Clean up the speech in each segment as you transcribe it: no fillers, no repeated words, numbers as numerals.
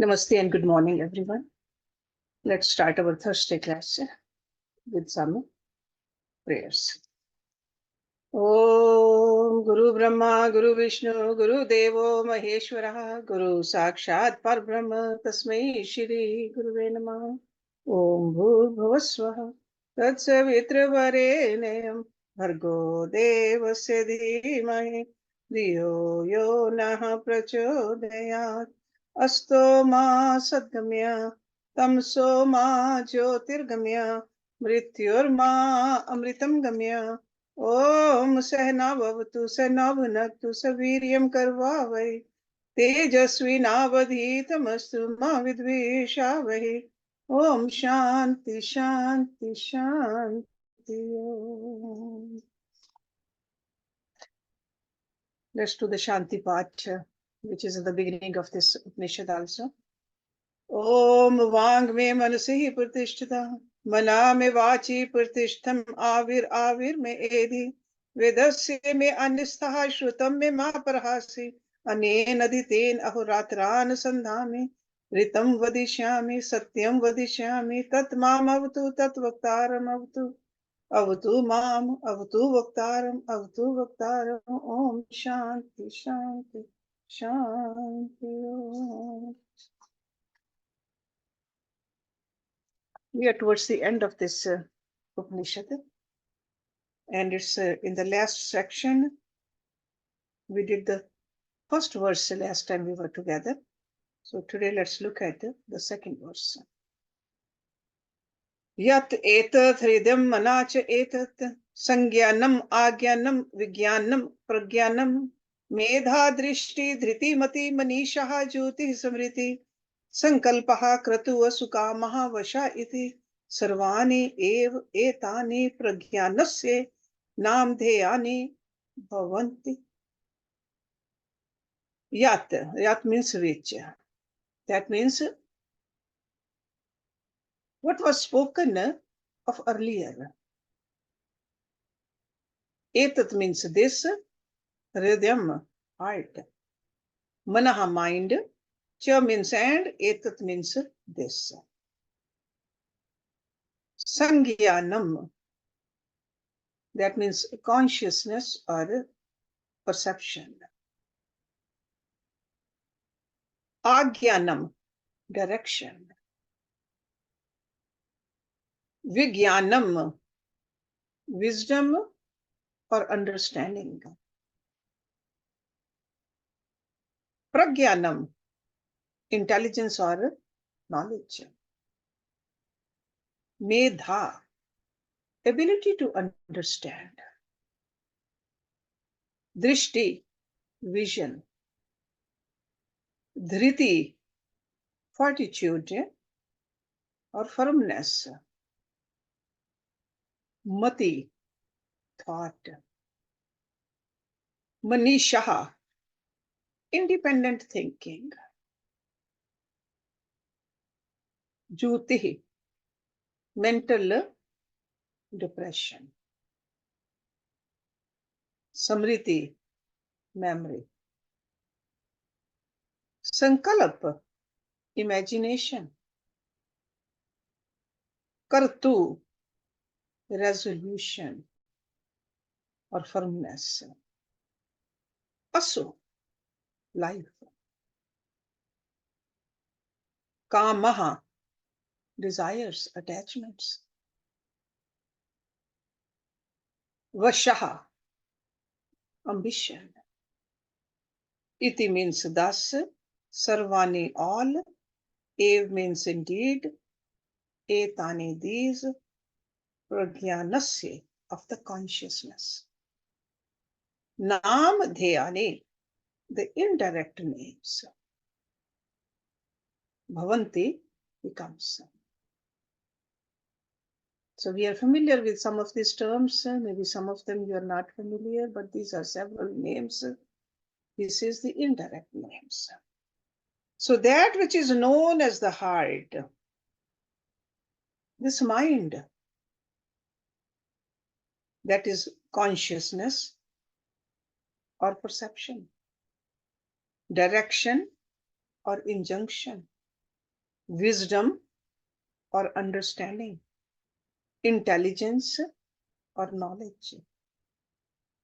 Namaste and good morning, everyone. Let's start our Thursday class with some prayers. Om Guru Brahma, Guru Vishnu, Guru Devo Maheshwara, Guru Sakshat Parbrahma, Tasmai Shri Guruve Namah. Om Bhurбhuvasvaha, Tatsavitra Bhargo Devasya Dhimahi, Dhiyo Yo Nah Prachodayat, Asto Ma Sadgamya, Tamso Ma Jyotirgamya, Mrityorma Amritam Gamya. ओम सहना भवतु सहना भुनक्तु सवीर्यं करवावहै तेजस्विनावधीतमस्तु मा विद्विषावहै ओम शांति शांति Shanti Om. Let's do the Shanti part, which is at the beginning of this Upanishad also. Om Vang me manasi pratishtha मना में वाची प्रतिष्ठम आविर आविर में एधि वेदस्य में अन्यस्तः श्रुतम में मा परहासि अनेन अदितेन अहोरात्रान संधामि ऋतं वदिष्यामि सत्यं वदिष्यामि तत् माम अवतु तत् वक्तारम् अवतु अवतु माम अवतु वक्तारम् ओम शांति शांति Shanti Om. We are towards the end of this Upanishad, and it's in the last section. We did the first verse last time we were together. So today let's look at the second verse. Yat etat hridam manacha etat sangyanam agyanam vigyanam pragyanam medha drishti dhriti mati manishaha jyoti samriti संकल्पः क्रतुः सुकामः वशा इति सर्वाणि एव एतानि प्रज्ञानस्य नामधेयानि भवन्ति. Yat means which. That means what was spoken of earlier. Etat means this, hridayam heart, manaha mind, cha means and, etat means this. Sangyanam, that means consciousness or perception. Agyanam, direction. Vigyanam, wisdom or understanding. Pragyanam, intelligence or knowledge. Medha, ability to understand. Drishti, vision. Dhriti, fortitude or firmness. Mati, thought. Manishaha, independent thinking. Jyoti, mental depression. Samriti, memory. Sankalp, imagination. Kartu, resolution or firmness. Asu, life. Kamaha, desires, attachments. Vashaha, ambition. Iti means thus, sarvani all, ev means indeed, etani these, pragyanasya of the consciousness. Nam dhyani, the indirect names. Bhavanti becomes. So we are familiar with some of these terms, maybe some of them you are not familiar, but these are several names. This is the indirect names. So that which is known as the heart, this mind, that is consciousness or perception, direction or injunction, wisdom or understanding, intelligence or knowledge,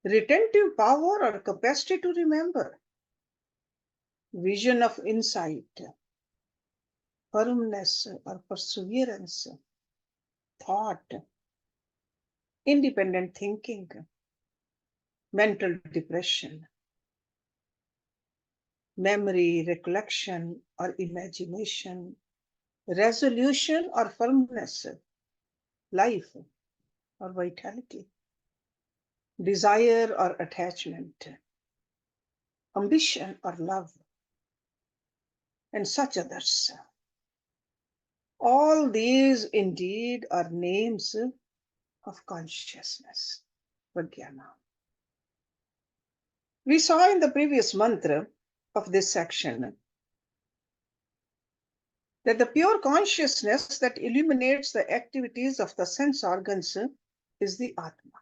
retentive power or capacity to remember, vision of insight, firmness or perseverance, thought, independent thinking, mental depression, memory, recollection or imagination, resolution or firmness, life or vitality, desire or attachment, ambition or love, and such others. All these indeed are names of consciousness, Vajnana. We saw in the previous mantra of this section that the pure consciousness that illuminates the activities of the sense organs is the Atma.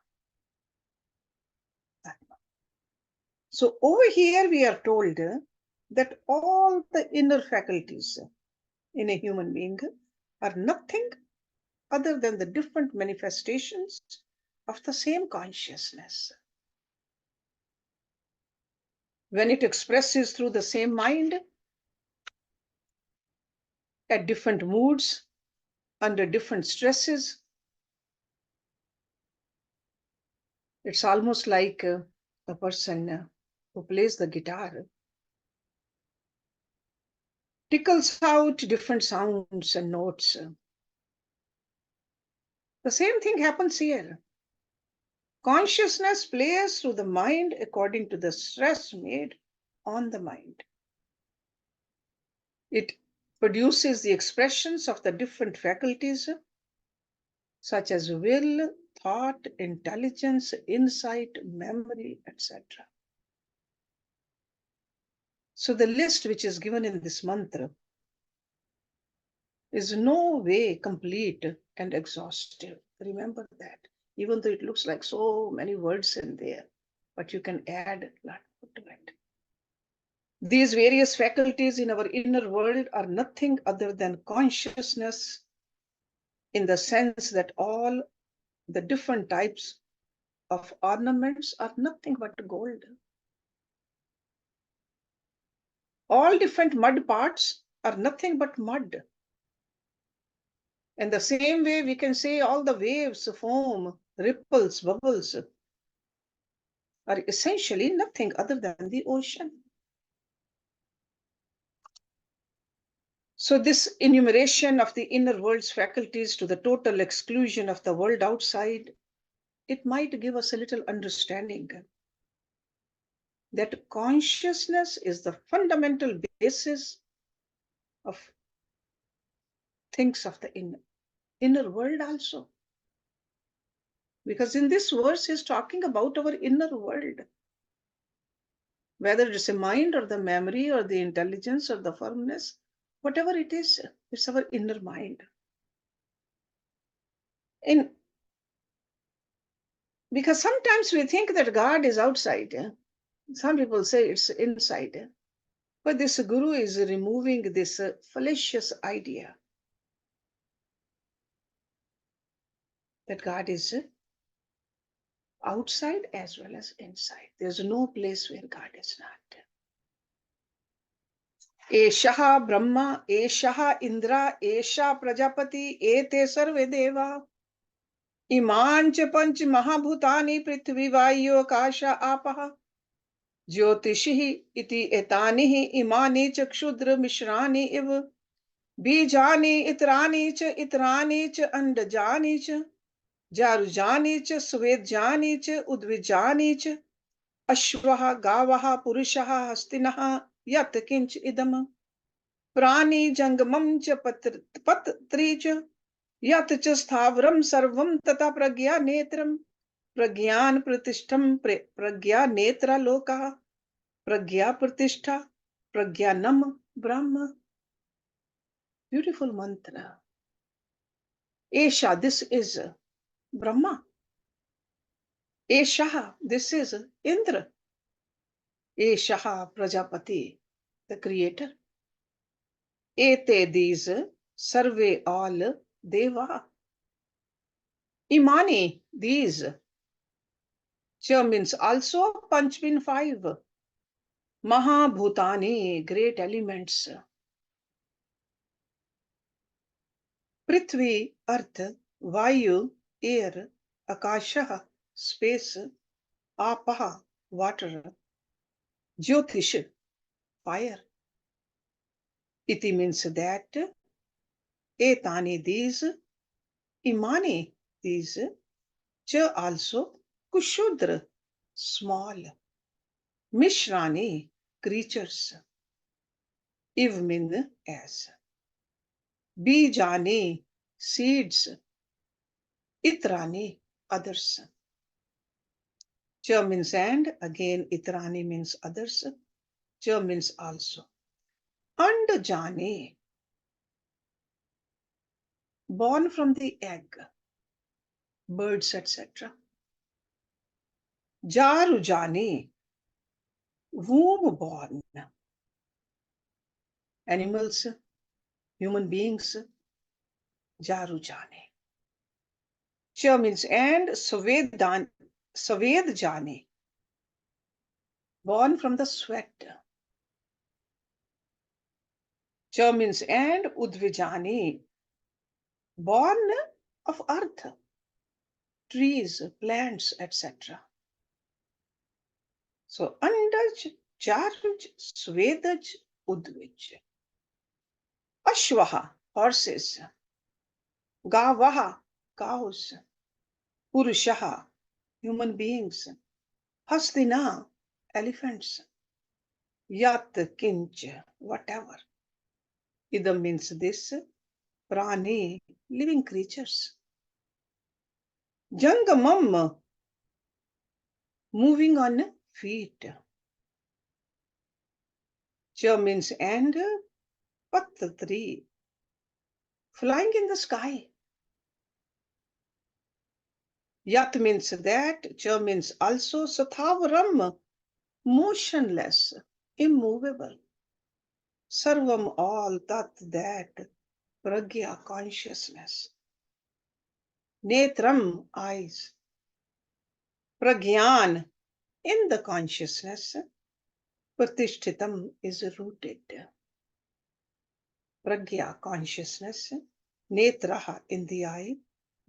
So over here we are told that all the inner faculties in a human being are nothing other than the different manifestations of the same consciousness. When it expresses through the same mind, at different moods, under different stresses, it's almost like a person who plays the guitar tickles out different sounds and notes. The same thing happens here. Consciousness plays through the mind according to the stress made on the mind. It produces the expressions of the different faculties, such as will, thought, intelligence, insight, memory, etc. So the list which is given in this mantra is no way complete and exhaustive. Remember that. Even though it looks like so many words in there, but you can add a lot to it. These various faculties in our inner world are nothing other than consciousness, in the sense that all the different types of ornaments are nothing but gold. All different mud parts are nothing but mud. In the same way, we can say all the waves, foam, ripples, bubbles are essentially nothing other than the ocean. So this enumeration of the inner world's faculties to the total exclusion of the world outside, it might give us a little understanding that consciousness is the fundamental basis of things of the inner world also. Because in this verse, he's talking about our inner world. Whether it's a mind or the memory or the intelligence or the firmness, whatever it is, it's our inner mind. Because sometimes we think that God is outside. Some people say it's inside. But this guru is removing this fallacious idea that God is outside as well as inside. There's no place where God is not. Eshaha Brahma, Eshaha Indra, Esha Prajapati, Ete Sarve Deva. Imanch Panch Mahabhutani Prithvi Vayu Akasha Apaha. Jyotishihi iti etanihi imani chakshudra mishrani iv. Bijani itrani cha andajani cha. Jarujani cha svedjani cha udvijani cha. Ashvaha gavaha purushaha hastinaha yat kinch idam. Prani jangamam cha patri cha. Yat cha sthavram sarvam tata pragya netram. Pragyan pratishtam pragya netra lokaha. Pragya pratishtha pragyanam brahma. Beautiful mantra. Esha, this is Brahma. Esha, this is Indra. Esha Prajapati, the creator. Ete these, sarve all, deva. Imani these. Cha means also, Panch mean five. Mahabhutani, great elements. Prithvi, earth, Vayu, air, Akasha, space, Apaha, water, Jyotish, fire. Iti means that, Etani these, Imani these, Cha also, Kushudra, small, Mishrani, creatures, Iv mean as, Bijani, seeds, Itrani, others. Cha means and, again Itrani means others. Cha means also. Andjani, born from the egg, birds, etc. Jarujani, womb born, animals, human beings. Jarujani. Cha means and, Savedjani, born from the sweat. Cha means and, Udvijani, born of earth, trees, plants, etc. So Andaj, Jaruj, Svedaj, Udvij. Ashvaha, horses. Gavaha, cows. Purushaha, human beings. Hastina, elephants. Yat, kinch, whatever. Idam means this. Prani, living creatures. Jangamam, moving on feet. Cha means and, Pattatri, flying in the sky. Yat means that, Cha means also, Sathavaram, motionless, immovable. Sarvam, all, Tat, that, Pragya, consciousness. Netram, eyes. Pragyan, in the consciousness. Pratishtitam is rooted. Pragya, consciousness. Netraha, in the eye.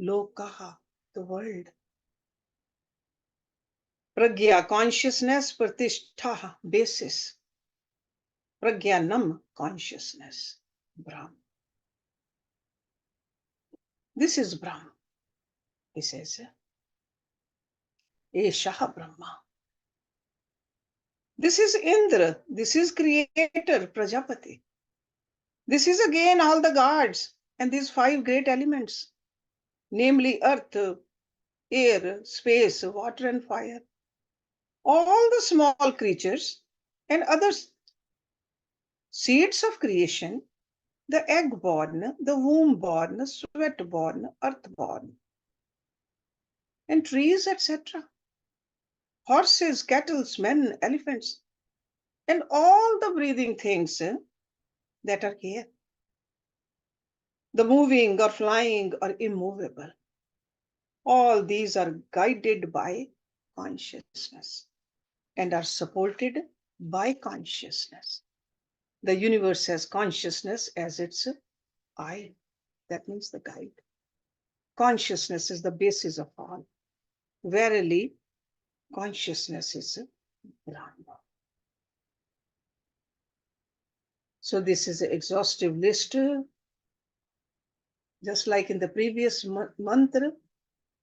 Lokaha, the world. Pragya, consciousness. Pratishtha, basis. Pragyanam, consciousness. Brahm. This is Brahm, he says. Eshaha Brahma. This is Indra. This is creator, Prajapati. This is again all the gods and these five great elements, namely earth, air, space, water, and fire. All the small creatures and other seeds of creation, the egg born, the womb born, sweat born, earth born, and trees, etc. Horses, cattle, men, elephants, and all the breathing things that are here. The moving or flying or immovable. All these are guided by consciousness and are supported by consciousness. The universe has consciousness as its eye. That means the guide. Consciousness is the basis of all. Verily, consciousness is Brahma. So this is an exhaustive list. Just like in the previous mantra,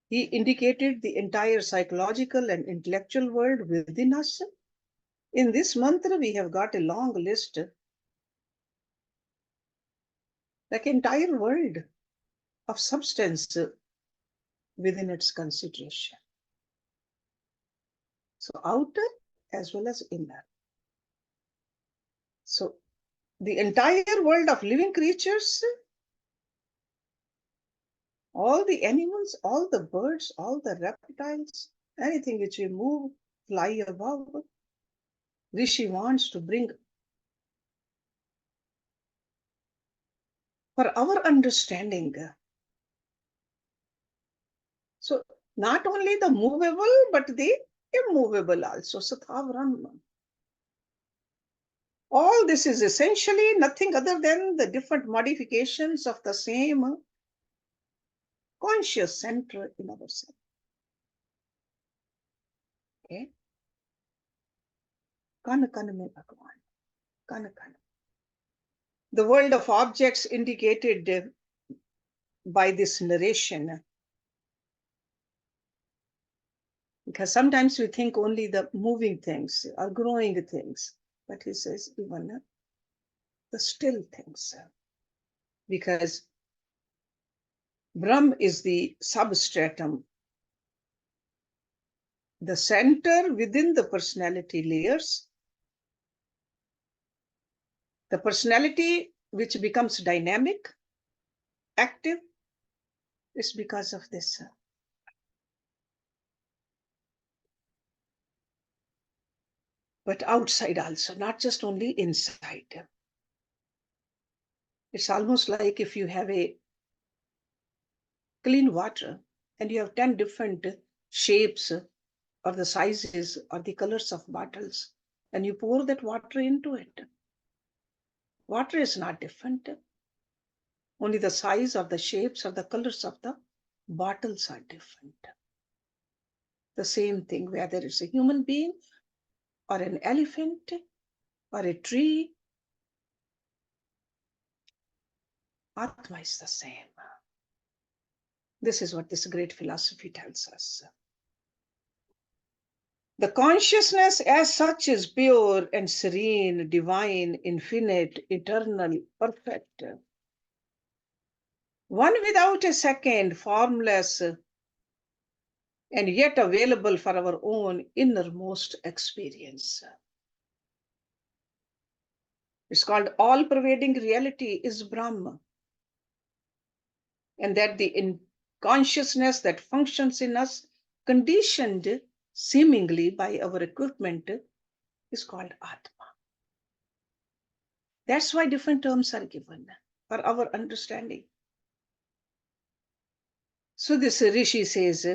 he indicated the entire psychological and intellectual world within us. In this mantra, we have got a long list, like entire world of substance within its consideration. So outer as well as inner. So the entire world of living creatures, all the animals, all the birds, all the reptiles, anything which will move, fly above, Rishi wants to bring for our understanding. So not only the movable, but the immovable also. Sathavram. All this is essentially nothing other than the different modifications of the same conscious center in ourselves. Okay? Kan kan mein Bhagwan. Kan kan. The world of objects indicated by this narration. Because sometimes we think only the moving things or growing things, but he says even the still things. Because Brahm is the substratum, the center within the personality layers, the personality which becomes dynamic, active, is because of this. But outside also, not just only inside. It's almost like if you have a clean water and you have 10 different shapes or the sizes or the colors of bottles, and you pour that water into it. Water is not different. Only the size of the shapes or the colors of the bottles are different. The same thing, whether it's a human being or an elephant or a tree, Atma is the same. This is what this great philosophy tells us. The consciousness as such is pure and serene, divine, infinite, eternal, perfect. One without a second, formless, and yet available for our own innermost experience. It's called all-pervading reality is Brahma. And that the consciousness that functions in us, conditioned seemingly by our equipment, is called Atma. That's why different terms are given for our understanding. So this Rishi says,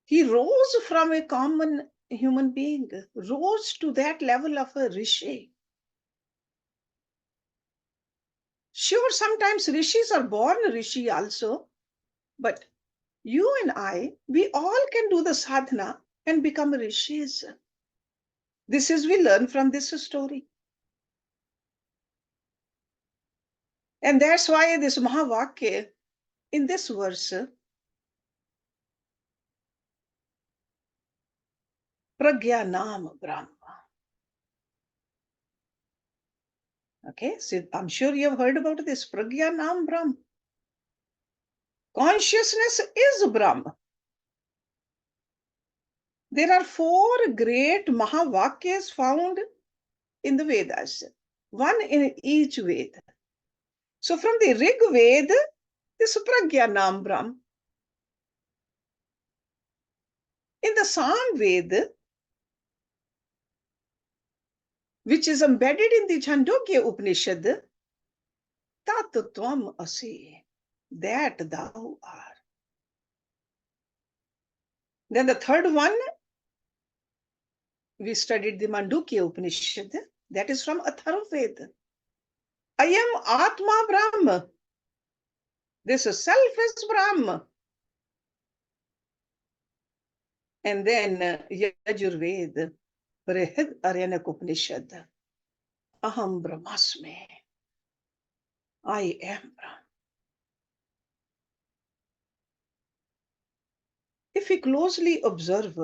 he rose from a common human being, rose to that level of a Rishi. Sure, sometimes Rishis are born Rishi also, but you and I, we all can do the sadhana and become Rishis. This is we learn from this story. And that's why this Mahavakya in this verse, Pragyanam Brahma. Okay, so I'm sure you have heard about this, Pragyanam Brahma. Consciousness is Brahma. There are 4 great Mahavakyas found in the Vedas, one in each Veda. So from the Rig Veda, this Pragyanam Brahma. In the Sam Veda, which is embedded in the Chandogya Upanishad, Tat Tvam Asi, that thou art. Then the third one, we studied the Mandukya Upanishad, that is from Atharvaveda. I am Atma Brahma. This is self is Brahma. And then Yajurveda, Brihad Aryanak Upanishad, Aham Brahmasmi. I am Brahma. If we closely observe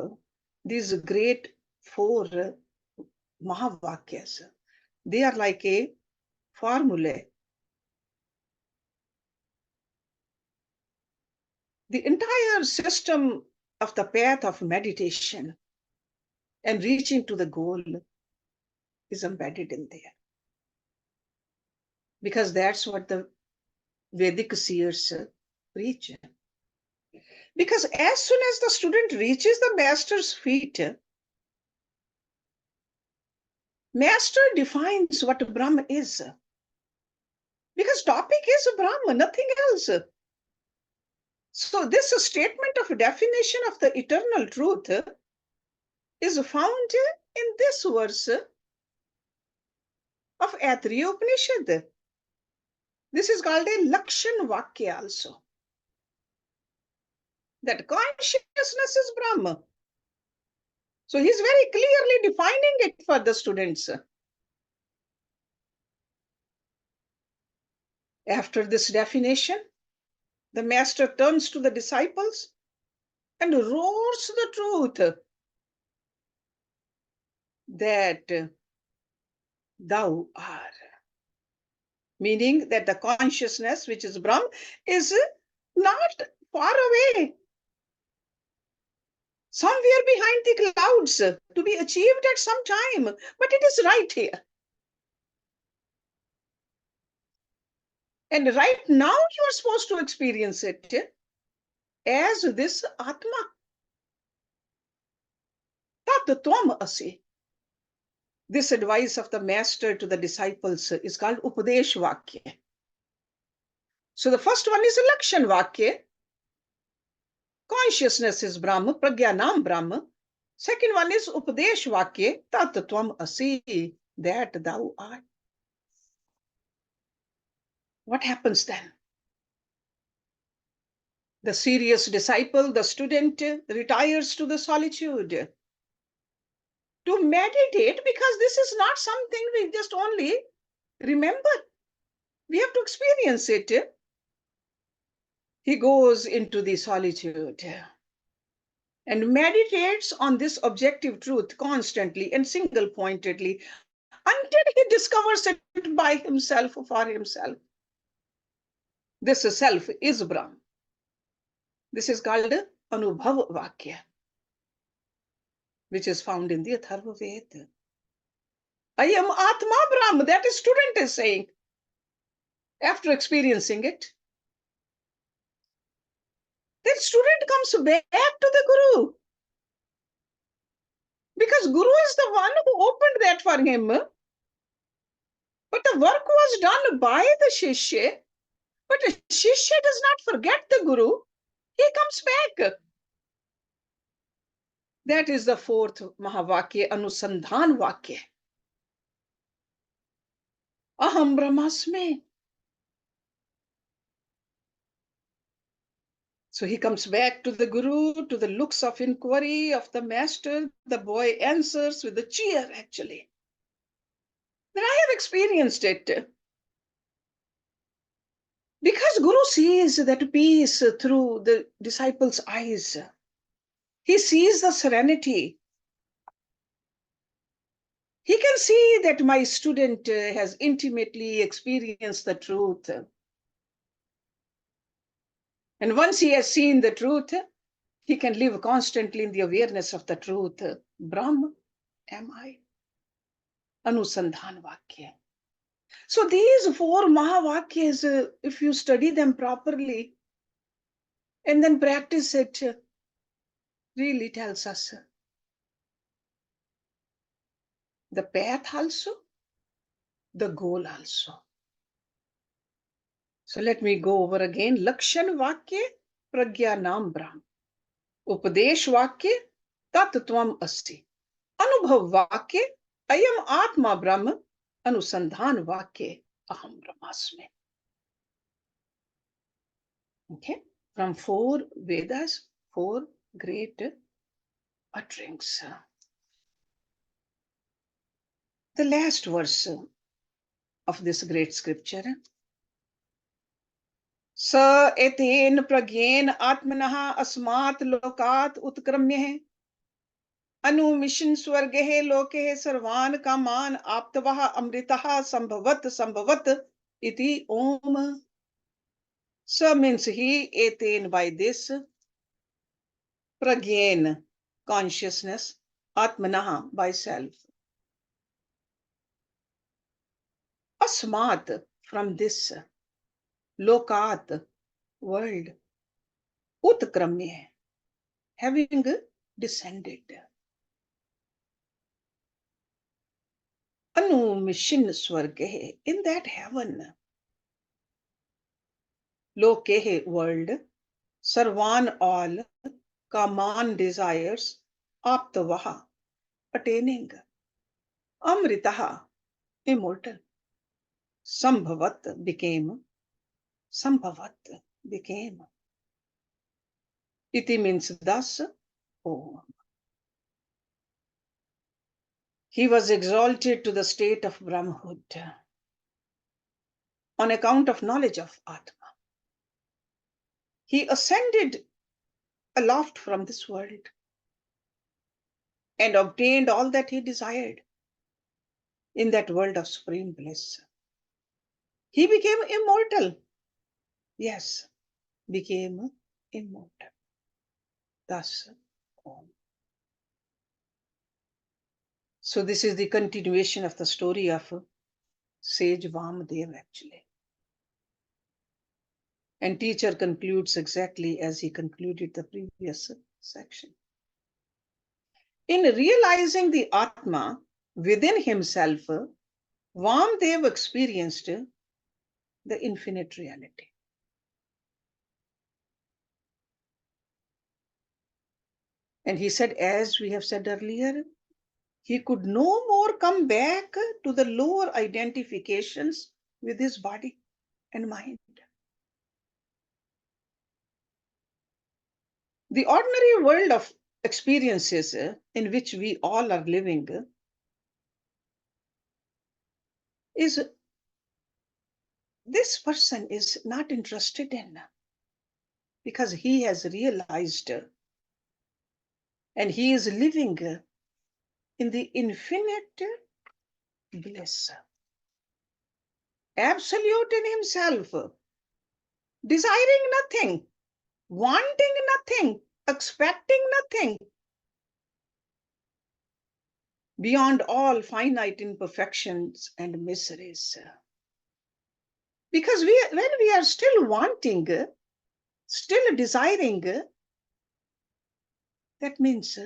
these great 4 Mahavakyas, they are like a formula. The entire system of the path of meditation and reaching to the goal is embedded in there. Because that's what the Vedic seers preach. Because as soon as the student reaches the master's feet, Master defines what Brahma is. Because topic is Brahma, nothing else. So this statement of definition of the eternal truth is found in this verse of Aitareya Upanishad. This is called a Lakshan Vakya also. That consciousness is Brahma. So he's very clearly defining it for the students. After this definition, the master turns to the disciples and roars the truth that thou art. Meaning that the consciousness, which is Brahm, is not far away, somewhere behind the clouds, to be achieved at some time, but it is right here. And right now you are supposed to experience it as this Atma. Tat tvam asi. This advice of the master to the disciples is called Upadesh Vakya. So the first one is Lakshan Vakya. Consciousness is Brahma, Pragyanam Brahma. Second one is Upadesh Vakya, Tat tvam asi, that thou art. What happens then? The serious disciple, the student, retires to the solitude to meditate, because this is not something we just only remember. We have to experience it. He goes into the solitude and meditates on this objective truth constantly and single-pointedly until he discovers it by himself, for himself. This self is Brahm. This is called Anubhav Vakya, which is found in the Atharva Veda. I am Atma Brahm, that is student is saying after experiencing it. Then student comes back to the Guru, because Guru is the one who opened that for him. But the work was done by the Shishya. But the Shishya does not forget the Guru. He comes back. That is the fourth Mahavakya, Anusandhan Vakya. Aham Brahmasmi. So he comes back to the Guru, to the looks of inquiry of the master. The boy answers with a cheer, actually. That I have experienced it. Because Guru sees that peace through the disciples' eyes. He sees the serenity. He can see that my student has intimately experienced the truth. And once he has seen the truth, he can live constantly in the awareness of the truth. Brahma am I. Anusandhan Vakya. So these four Mahavakyas, if you study them properly and then practice it, really tells us the path also, the goal also. So let me go over again. Lakshan Vakya, Pragyanam Brahm. Upadesh Vakya, Tat tvam asti. Anubhav Vakya, Ayam Atma Brahma. Anusandhan Vakya, Aham Brahmasmi. Okay, from four Vedas, four great utterings. The last verse of this great scripture. Sa eten pragyen atmanah asmat lokat utkramya अनुमिशन स्वर्गे लोके सर्वान कामान आप्तवः अमृतः संभवत इति ओम. So means he, eten, by this, pragyen, consciousness, atmanah, by self, asmat, from this, lokat, world, utkramya, having descended. Anumishin Swarge, in that heaven, Lokehe world, Sarvan all, Kaman desires, Aptavaha, attaining, Amritaha, immortal, Sambhavat became. Iti means thus, Om. He was exalted to the state of Brahmahood on account of knowledge of Atma. He ascended aloft from this world and obtained all that he desired in that world of supreme bliss. He became immortal. Yes, became immortal. Thus, Om. So this is the continuation of the story of sage Vamadev actually. And teacher concludes exactly as he concluded the previous section. In realizing the Atma within himself, Vamadev experienced the infinite reality. And he said, as we have said earlier, he could no more come back to the lower identifications with his body and mind. The ordinary world of experiences in which we all are living is this person is not interested in, because he has realized and he is living in the infinite bliss, absolute in himself, desiring nothing, wanting nothing, expecting nothing, beyond all finite imperfections and miseries. Because when we are still wanting, still desiring, that means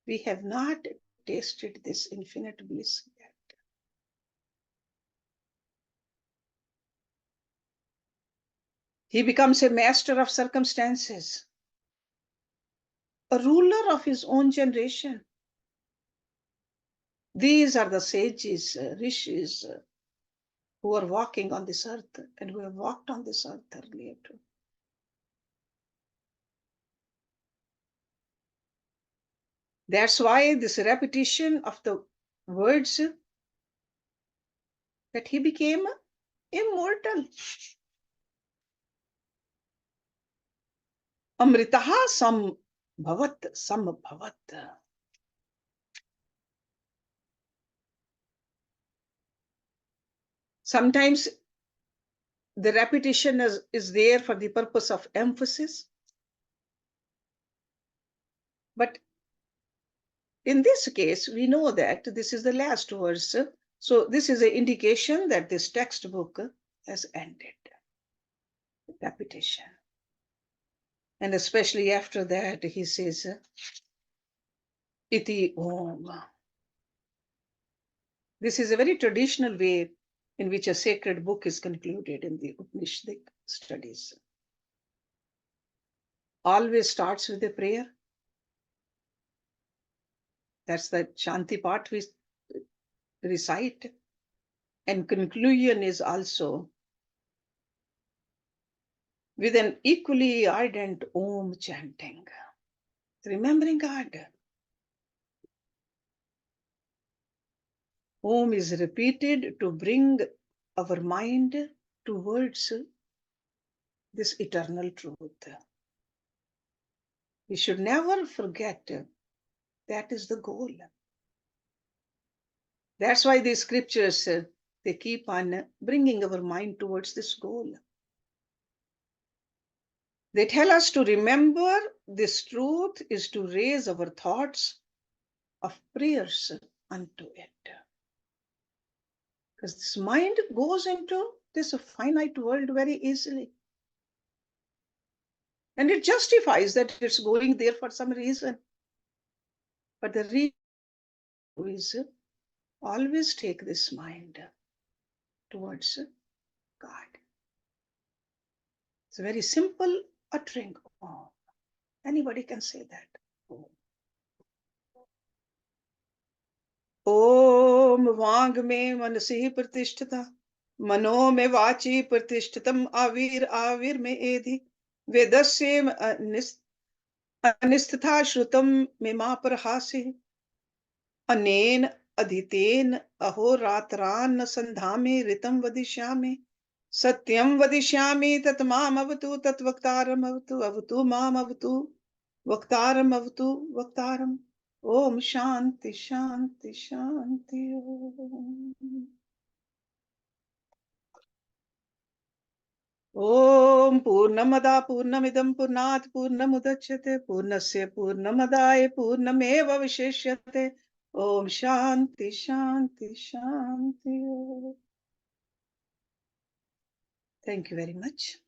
we have not tasted this infinite bliss yet. He becomes a master of circumstances, a ruler of his own generation. These are the sages, rishis, who are walking on this earth and who have walked on this earth earlier too. That's why this repetition of the words that he became immortal. Amritaha sambhavat. Sometimes the repetition is there for the purpose of emphasis. But in this case, we know that this is the last verse. So this is an indication that this textbook has ended. Repetition. And especially after that, he says, Iti Om. This is a very traditional way in which a sacred book is concluded in the Upanishadic studies. Always starts with a prayer. That's the Shanti part we recite. And conclusion is also with an equally ardent Om chanting, remembering God. Om is repeated to bring our mind towards this eternal truth. We should never forget that is the goal. That's why the scriptures, they keep on bringing our mind towards this goal. They tell us to remember this truth is to raise our thoughts of prayers unto it. Because this mind goes into this finite world very easily. And it justifies that it's going there for some reason. But the reason is always take this mind towards God. It's a very simple uttering Om. Anybody can say that. ओम वांग में मनसी प्रतिष्ठिता मनो में वाची प्रतिष्ठितम आवीर आवीर में एधि वेदस्य अनिस्थिता श्रुतम में मा प्रहासे अनेन अधितेन अहोरात्रान्न संधामे ऋतं वदिष्यामि सत्यं वदिष्यामि तत्मामवतु तत्वक्तारमवतु अवतु मामवतु वक्तारमवतु वक्तारम् ओम शांति शांति शांति ओम पूर्णमदा पूर्णमिदं पूर्णात् पूर्णमुदच्यते पूर्णस्य पूर्णमदाय पूर्णमेवावशिष्यते ओम शांति शांति शांति. Thank you very much.